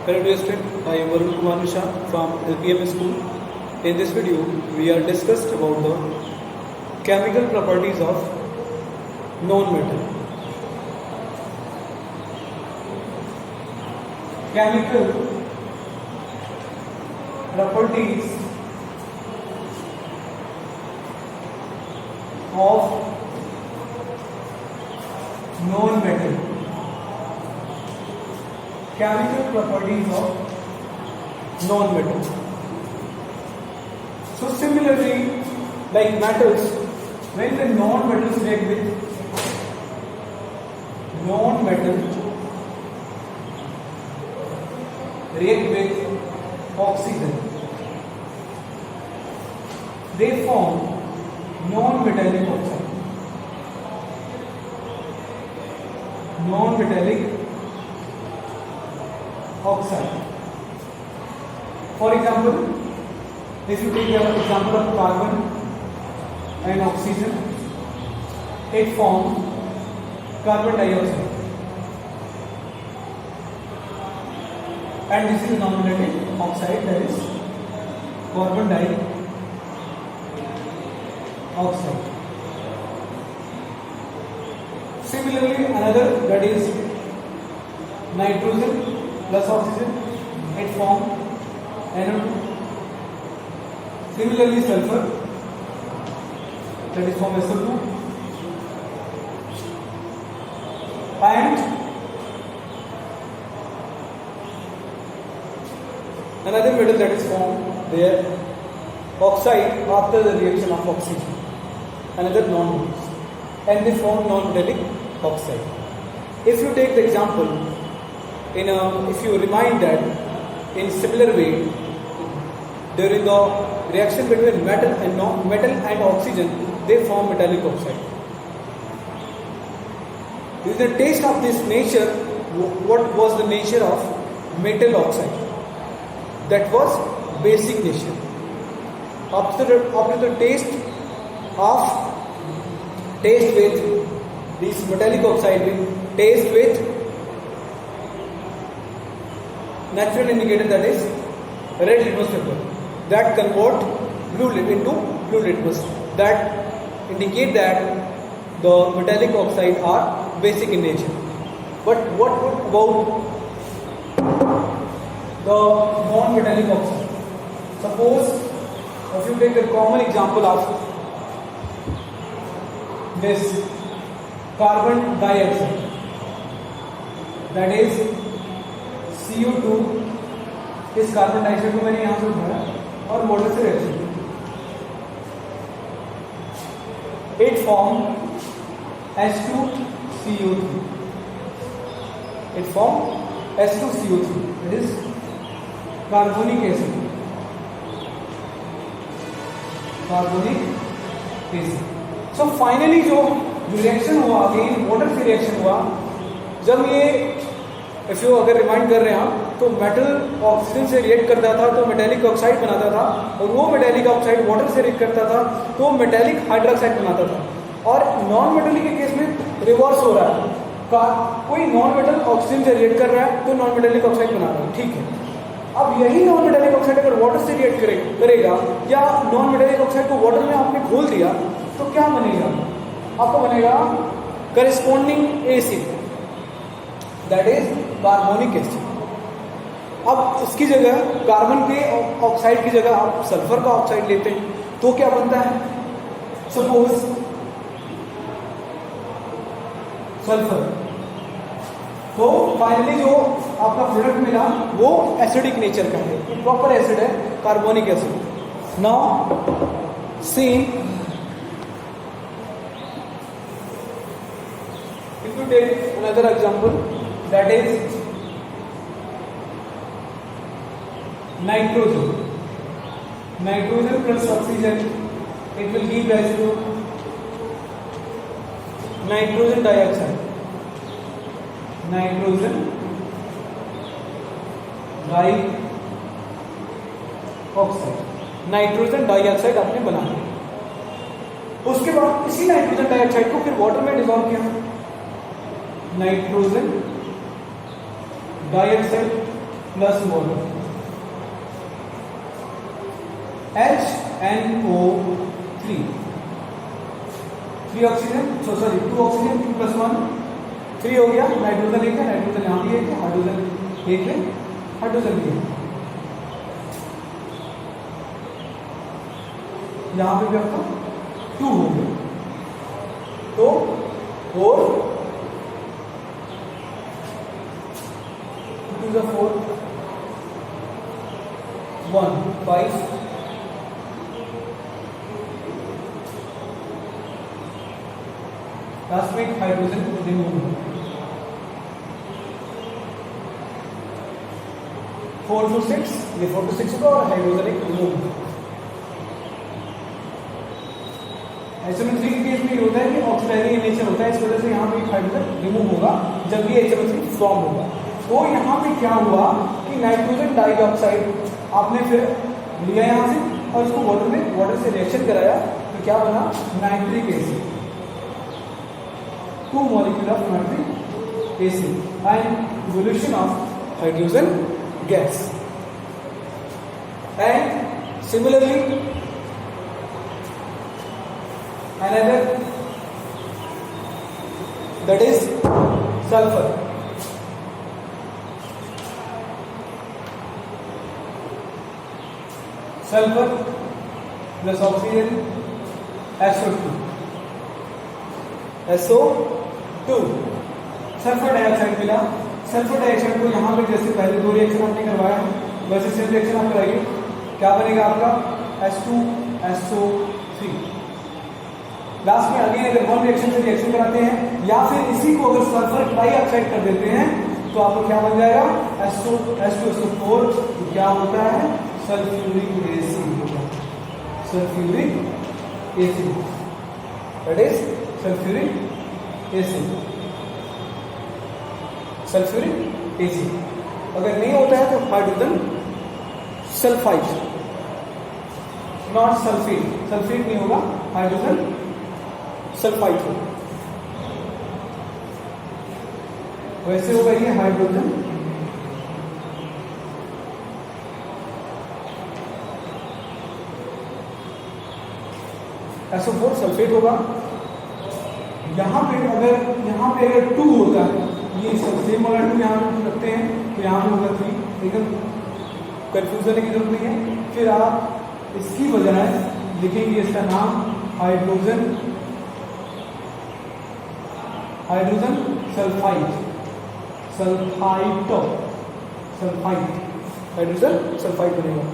Hello dear student, I am Varun Kumar Nisha from LPM school. In this video, we are discussed about the chemical properties of non-metal. Chemical properties of non-metal. Chemical properties of non-metal. So similarly, like metals, when the non-metals react with oxygen, they form non-metallic oxide. Non-metallic oxide. For example, if you take the example of carbon and oxygen, it forms carbon dioxide, and this is non-metallic oxide, that is carbon dioxide. Similarly, another, that is nitrogen plus oxygen, it forms NO2. Similarly, sulfur, that is formed SO2, and another metal that is formed there, oxide, after the reaction of oxygen, another non-metals, and they form non-metallic oxide. If you take the example, if you remind that in similar way, during the reaction between metal and oxygen, they form metallic oxide. This is the taste of this nature. What was the nature of metal oxide? That was basic nature. After the taste with this metallic oxide, will taste with natural indicator, that is red litmus paper, that convert blue into blue litmus, that indicate that the metallic oxide are basic in nature. But what about the non-metallic oxide? Suppose if you take the common example of this carbon dioxide, that is CO2, इस carbon dioxide को मैंने यहाँ से उठाया और water से reaction, it form H2CO3. It form H2CO3. That is carbonic acid. So finally जो reaction हुआ, अगेन वाटर से रिएक्शन हुआ, जब ये इफ यू अगर रिमाइंड कर रहे हैं आप, तो मेटल ऑक्सीजन से रिएक्ट करता था तो मेटेलिक ऑक्साइड बनाता था, और वो मेटेलिक ऑक्साइड वाटर से रिएक्ट करता था तो मेटेलिक हाइड्रोक्साइड बनाता था। और नॉन मेटेलिक के केस में रिवर्स हो रहा है, कोई नॉन मेटल ऑक्सीजन से रिएक्ट कर रहा है तो नॉन मेटेलिक ऑक्साइड बना रहा है, ठीक है। अब यही नॉन मेटेलिक ऑक्साइड अगर वाटर से रिएक्ट करेगा या नॉन मेटेलिक ऑक्साइड को वाटर में आपने घोल दिया तो क्या बनेगा? आपको बनेगा corresponding acid, that is carbonic acid. अब इसकी जगह कार्बन के ऑक्साइड की जगह आप सल्फर का ऑक्साइड लेते हैं तो क्या बनता है? सपोज सल्फर, तो फाइनली जो आपका प्रोडक्ट मिला वो एसिडिक नेचर का है, प्रॉपर एसिड है, carbonic acid. Now same if you take another example, that is nitrogen plus oxygen, it will give rise to nitrogen dioxide. Nitrogen dioxide आपने बना लिया। उसके बाद इसी नाइट्रोजन डाइऑक्साइड को फिर वाटर में डिसॉल्व किया, nitrogen dioxide plus water, HNO3, 3 oxygen, sorry 2 oxygen 2 + 1 3 हो गया। नाइट्रोजन एक है, नाइट्रोजन यहाँ भी एक है, हाइड्रोजन एक है, हाइड्रोजन भी है, यहाँ पे भी आपका 2 हो गया। तो 4 2 × 4 1 5 लास्ट में हाइड्रोजन रिमूव, 4 to 6, ये 4 to 6 होगा और हाइड्रोजन एक रिमूव। HNO3 के केस में ये होता है कि ऑक्सीडाइजिंग नेचर होता है, इस वजह से यहाँ पे हाइड्रोजन रिमूव होगा जब ये HNO3 फॉर्म होगा। तो यहाँ पे क्या हुआ कि नाइट्रोजन डाइऑक्साइड आपने फिर लिया यहाँ से और उसको वाटर से रिएक्शन कराया, तो क्या बना, nitric acid, 2 molecule of nitric acid and evolution of hydrogen gas. And similarly, another, that is sulfur. Sulfur plus oxygen, SO2, sulphur dioxide मिला। सल्फर डाइऑक्साइड को यहाँ पे जैसे पहले 2 रिएक्शन आपने करवाया वैसे सेम रिएक्शन आप कराइए, क्या बनेगा आपका H2SO3। लास्ट में अगेन अगर 1 रिएक्शन से रिएक्शन कराते हैं या फिर इसी को अगर सल्फर डाइऑक्साइड कर देते हैं तो आपको क्या बन जाएगा H2SO4, क्या होता है, सल्फ्यूरिक एसिड होगा, sulphuric acid, that is sulphuric acid, sulphuric acid. अगर नहीं होता है तो hydrogen sulphide, not sulphate, sulphate नहीं होगा, हाइड्रोजन सल्फाइड होगा। वैसे होगा ये हाइड्रोजन SO4 सल्फेट होगा। यहाँ पे अगर 2 होता है, ये सेम वाला 2 यहाँ पे रखते हैं तो यहाँ पे होगा 3, एकदम कंफ्यूजन की जरूरत नहीं है। फिर आप इसकी बजाय लिखेंगे इसका नाम हाइड्रोजन सल्फाइड, हाइड्रोजन सल्फाइड बनेगा।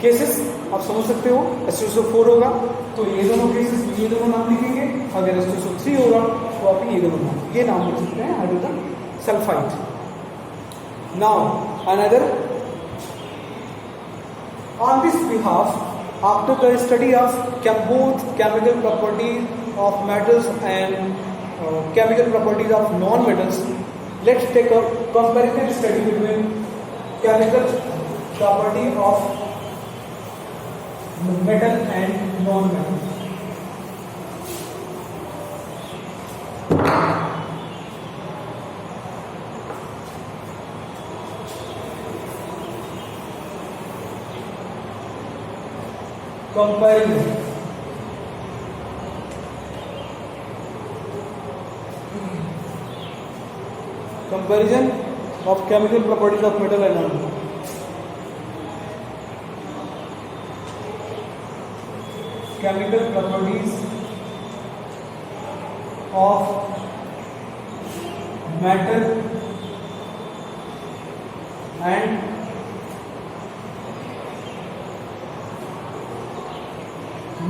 केसेस आप समझ सकते हो, H2SO4 होगा तो ये दोनों केसेस, ये दोनों नाम लिखेंगे। अगर H2SO3 होगा तो आप ये दोनों नाम, ये नाम लिख सकते हैं, hydrogen sulphide. Now another, on this behalf, after the study of both chemical properties of metals and chemical properties of non-metals, let's take a comparative study between chemical property of metal and non-metal. Comparison of chemical properties of metal and non-metal. Chemical properties of metal and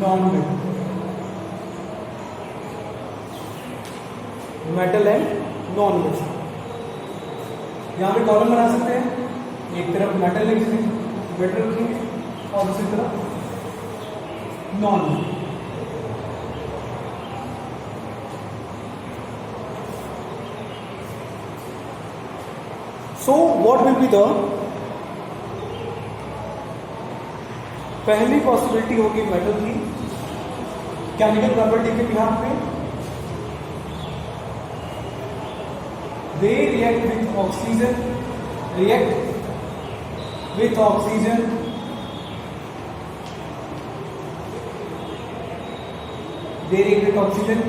non-metal. Metal and non-metal. यहाँ पे column बना सकते हैं, एक तरफ metal लिखेंगे, metal लिखेंगे और दूसरी तरफ non-metal. So what will be the पहली पॉसिबिलिटी होगी मेटल की केमिकल प्रॉपर्टी के बिहाफ पे, they react with oxygen, react with oxygen they react with oxygen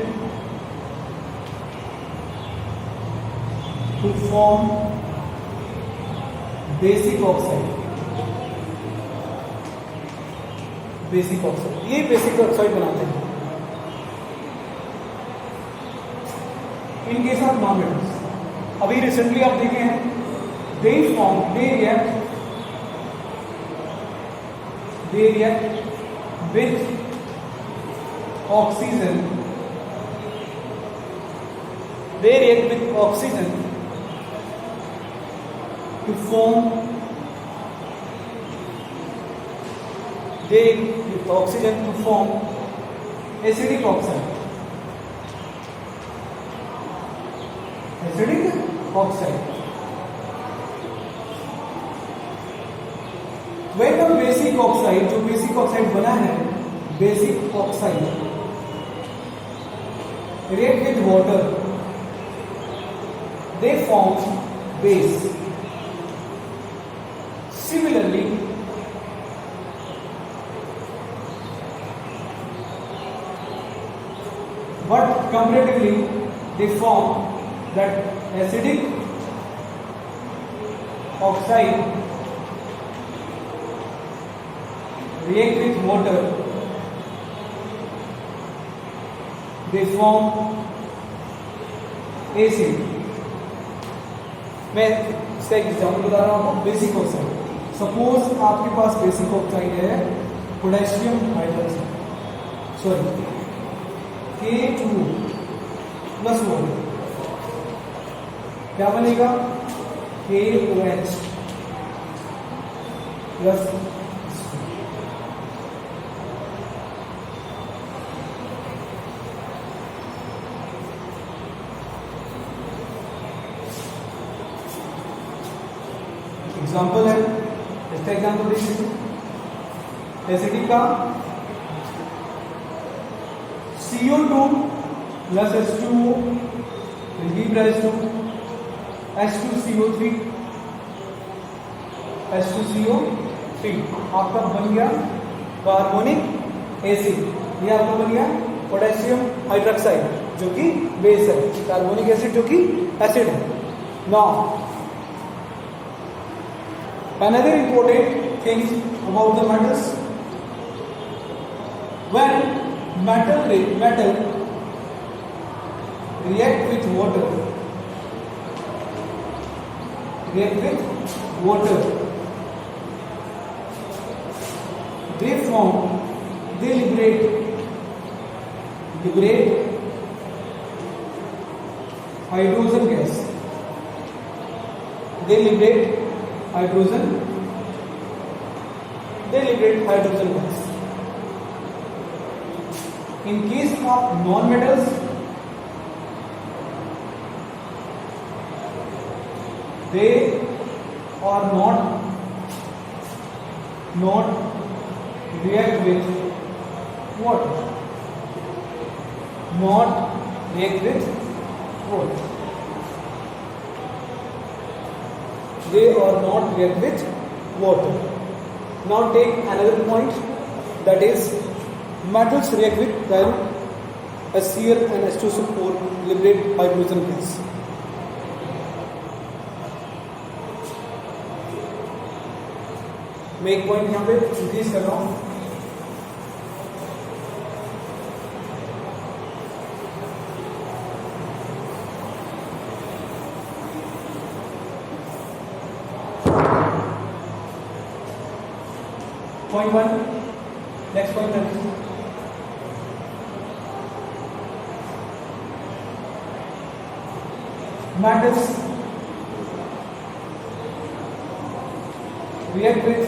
to form basic oxide. Basic oxide, ये बेसिक ऑक्साइड बनाते हैं. In case of non metals, अभी recently आप देखे हैं they react with oxygen, they react with oxygen to form acidic oxide. Acidic oxide. When the basic oxide, जो basic oxide बना है, basic oxide react with water, they form base. Similarly, but comparatively they form that acidic oxide react with water, they form acid. मैं इसका example बता रहा हूँ. Basic oxide, suppose आपके पास basic oxide है potassium hydroxide, sorry K2 plus 1, क्या बनेगा KOH plus. Example है, इसका एग्जाम्पल देखिए. एसिडिक का CO2 plus H2O will give rise to H2CO3. H2CO3 आपका बन गया कार्बोनिक एसिड. ये आपका बन गया पोटेशियम हाइड्रोक्साइड जो कि बेस है, कार्बोनिक एसिड जो कि एसिड है. Now another important thing about the metals, when metal react with water, they liberate hydrogen gas. They liberate hydrogen gas. In case of non-metals, they are not react with water. They are not react with water. Now take another point, that is metals react with when HCl and H2SO4 liberate hydrogen gas. मैं एक point यहाँ पे increase कर रहा हूँ. Point 1, next point है metals react with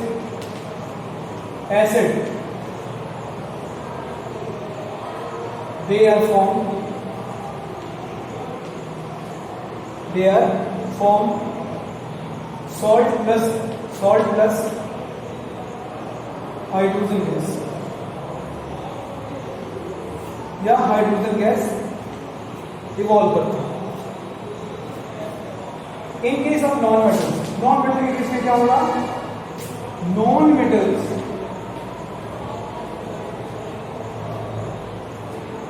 acid. They are formed salt plus hydrogen gas या hydrogen gas evolve करता है. In case of non metal के केस में क्या होगा, non-metals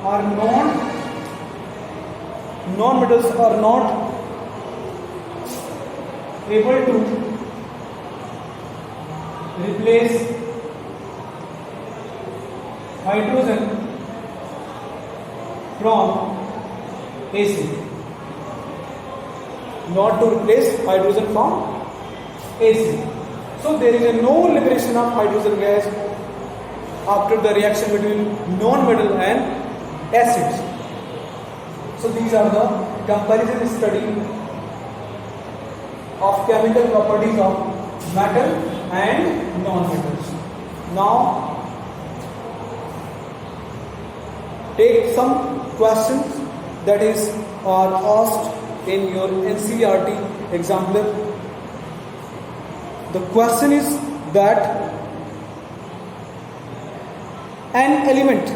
are non-metals are not able to replace hydrogen from AC. Not to replace hydrogen from AC. So there is no liberation of hydrogen gas after the reaction between non-metal and acids. So these are the comparison study of chemical properties of metal and non-metals. Now take some questions that are asked in your NCERT example. The question is that an element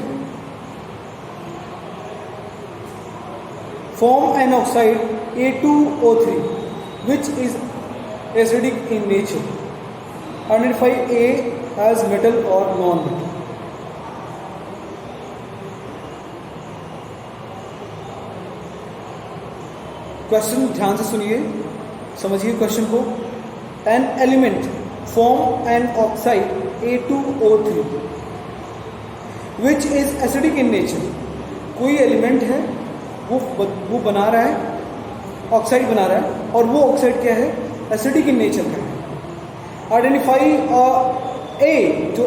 form an oxide A2O3 which is acidic in nature. Identify A as metal or non-metal. Question ध्यान से सुनिए, समझिए question को. An element form an oxide A2O3 which is acidic in nature. कोई element है वो बना रहा है, ऑक्साइड बना रहा है, और वो ऑक्साइड क्या है, एसिडिक इन नेचर का है. आइडेंटिफाई ए, जो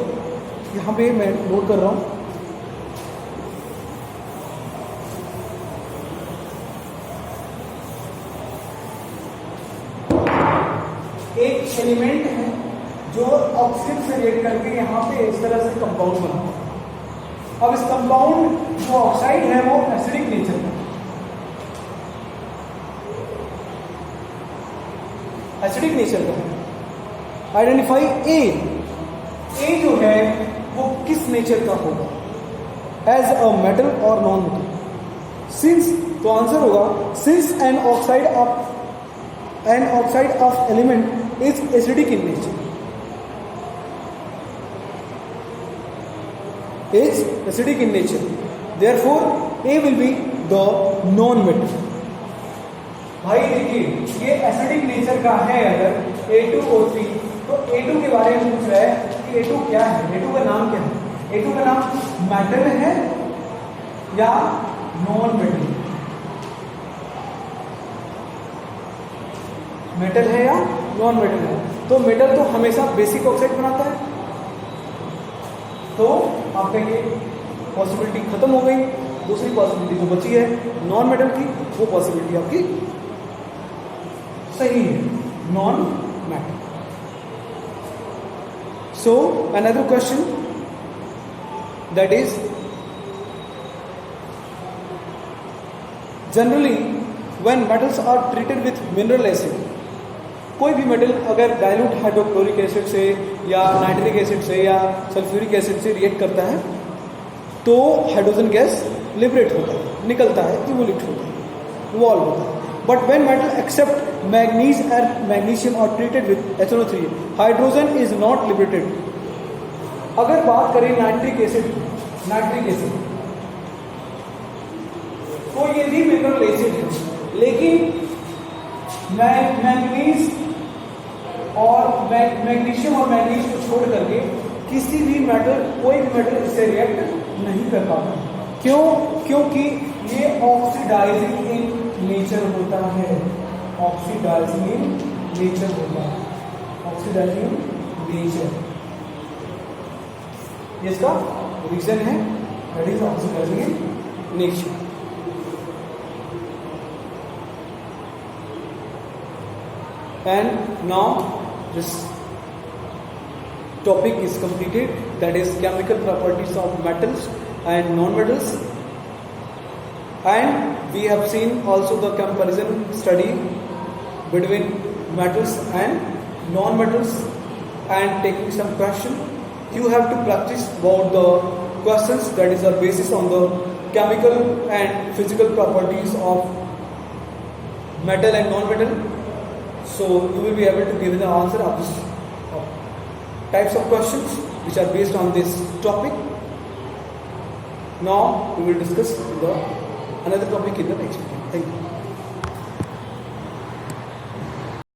यहां पे मैं नोट कर रहा हूं, एक एलिमेंट है जो ऑक्सीजन से रिएक्ट करके यहां पे इस तरह से कंपाउंड बनाता है. अब इस कंपाउंड जो ऑक्साइड है वो एसिडिक नेचर का, एसिडिक नेचर का है. आइडेंटिफाई ए जो है वो किस नेचर का होगा, एज अ मेटल और नॉन मेटल. सिंस, तो आंसर होगा since an oxide of element is acidic in nature. Is acidic in nature. Therefore, A will be the non-metal. भाई देखिए, ये एसिडिक नेचर का है अगर A2O3, तो A2 के बारे में पूछ रहा है कि A2 क्या है, A2 का नाम क्या है. A2 का नाम मेटल है या नॉन-मेटल. मेटल है या नॉन मेटल है. तो मेटल तो हमेशा बेसिक ऑक्साइड बनाता है, तो आप कहेंगे पॉसिबिलिटी खत्म हो गई. दूसरी पॉसिबिलिटी जो बची है नॉन मेटल की, वो पॉसिबिलिटी आपकी सही है, non metal. So another question that is generally when metals are treated with mineral acid. कोई भी मेटल अगर डाइल्यूट हाइड्रोक्लोरिक एसिड से या नाइट्रिक एसिड से या सल्फ्यूरिक एसिड से रिएक्ट करता है तो हाइड्रोजन गैस लिबरेट होता है, निकलता है, इवोल्यूट होता है, इवॉल्व होता है. But when metal except manganese and magnesium are treated with HNO3, hydrogen is not liberated. अगर बात करें नाइट्रिक एसिड तो ये भी मिनरल एसिड है, लेकिन मैग्नीज और मैग्नीशियम और मैग्नीज को छोड़ करके किसी भी मेटल, कोई भी मेटल इससे रिएक्ट नहीं कर पाता. क्यों? क्योंकि ये ऑक्सीडाइजिंग इन नेचर होता है. ऑक्सीडाइजिंग इन नेचर होता है, ऑक्सीडाइजिंग नेचर, इसका रीजन है, that is oxidising in nature. And now this topic is completed, that is chemical properties of metals and non-metals, and we have seen also the comparison study between metals and non-metals and taking some question. You have to practice about the questions that is the basis on the chemical and physical properties of metal and non-metal. So you will be able to give the answer of this. types of questions which are based on this topic. Now we will discuss the another topic in the next video. Thank you.